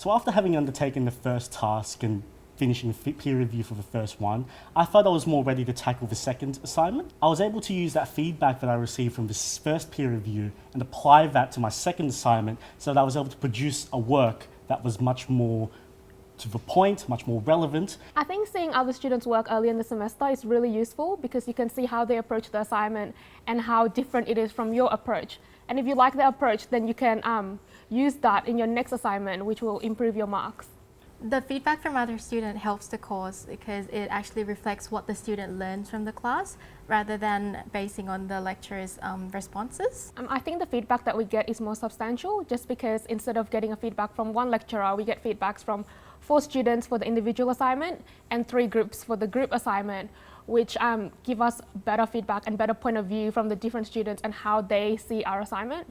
So after having undertaken the first task and finishing peer review for the first one, I felt I was more ready to tackle the second assignment. I was able to use that feedback that I received from this first peer review and apply that to my second assignment so that I was able to produce a work that was much more to the point, much more relevant. I think seeing other students work early in the semester is really useful because you can see how they approach the assignment and how different it is from your approach. And if you like their approach, then you can use that in your next assignment, which will improve your marks. The feedback from other students helps the course because it actually reflects what the student learns from the class rather than basing on the lecturer's responses. I think the feedback that we get is more substantial just because instead of getting a feedback from one lecturer, we get feedbacks from 4 students for the individual assignment and 3 groups for the group assignment, which give us better feedback and better point of view from the different students and how they see our assignment.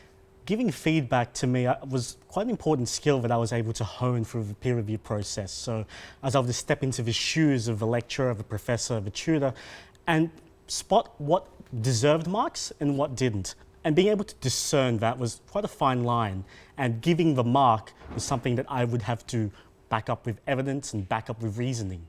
Giving feedback to me was quite an important skill that I was able to hone through the peer review process. So as I was to step into the shoes of a lecturer, of a professor, of a tutor, and spot what deserved marks and what didn't. And being able to discern that was quite a fine line. And giving the mark was something that I would have to back up with evidence and back up with reasoning.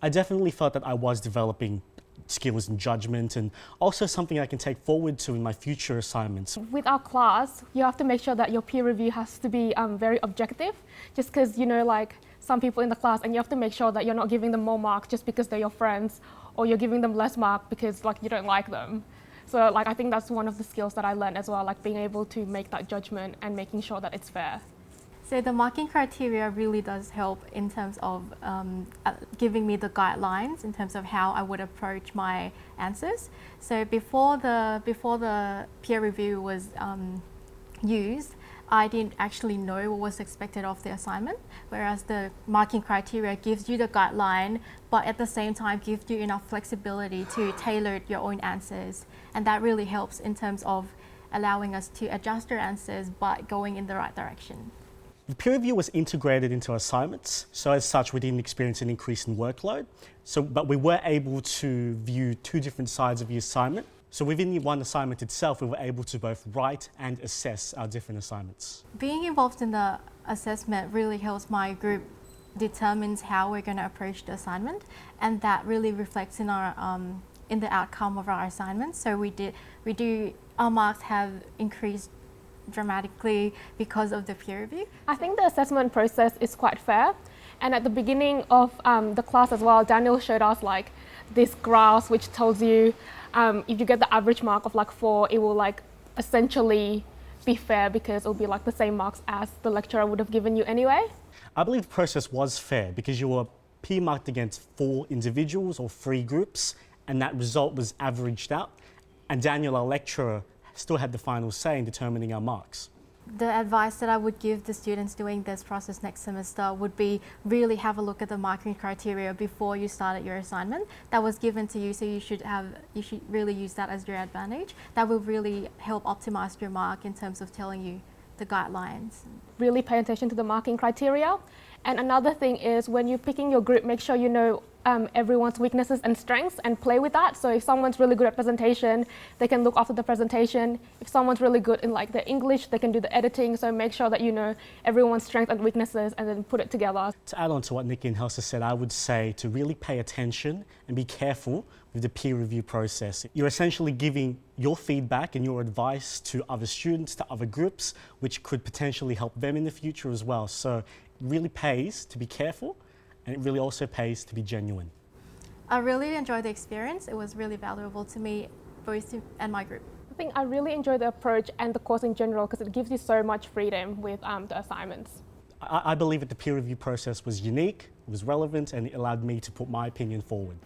I definitely felt that I was developing skills and judgment, and also something I can take forward to in my future assignments. With our class, you have to make sure that your peer review has to be very objective, just because, you know, like some people in the class, and you have to make sure that you're not giving them more marks just because they're your friends, or you're giving them less mark because like you don't like them. So like I think that's one of the skills that I learned as well, like being able to make that judgment and making sure that it's fair. So the marking criteria really does help in terms of giving me the guidelines in terms of how I would approach my answers. So before the peer review was used, I didn't actually know what was expected of the assignment, whereas the marking criteria gives you the guideline, but at the same time gives you enough flexibility to tailor your own answers. And that really helps in terms of allowing us to adjust our answers but going in the right direction. The peer review was integrated into our assignments, so as such we didn't experience an increase in workload. But we were able to view 2 different sides of the assignment. So within the one assignment itself, we were able to both write and assess our different assignments. Being involved in the assessment really helps my group determines how we're going to approach the assignment, and that really reflects in our in the outcome of our assignments. So our marks have increased dramatically because of the peer review. I think the assessment process is quite fair, and at the beginning of the class as well, Daniel showed us like this graph which tells you if you get the average mark of like 4, it will like essentially be fair because it will be like the same marks as the lecturer would have given you anyway. I believe the process was fair because you were peer marked against 4 individuals or 3 groups, and that result was averaged out, and Daniel, our lecturer, still had the final say in determining our marks. The advice that I would give the students doing this process next semester would be really have a look at the marking criteria before you started your assignment. That was given to you, so you should really use that as your advantage. That will really help optimize your mark in terms of telling you the guidelines. Really pay attention to the marking criteria. And another thing is when you're picking your group, make sure you know everyone's weaknesses and strengths and play with that. So if someone's really good at presentation, they can look after the presentation. If someone's really good in like the English, they can do the editing. So make sure that you know everyone's strengths and weaknesses and then put it together. To add on to what Nikki and Helsa said, I would say to really pay attention and be careful with the peer review process. You're essentially giving your feedback and your advice to other students, to other groups, which could potentially help them in the future as well. So it really pays to be careful, and it really also pays to be genuine. I really enjoyed the experience. It was really valuable to me, both and my group. I think I really enjoy the approach and the course in general because it gives you so much freedom with the assignments. I believe that the peer review process was unique, it was relevant, and it allowed me to put my opinion forward.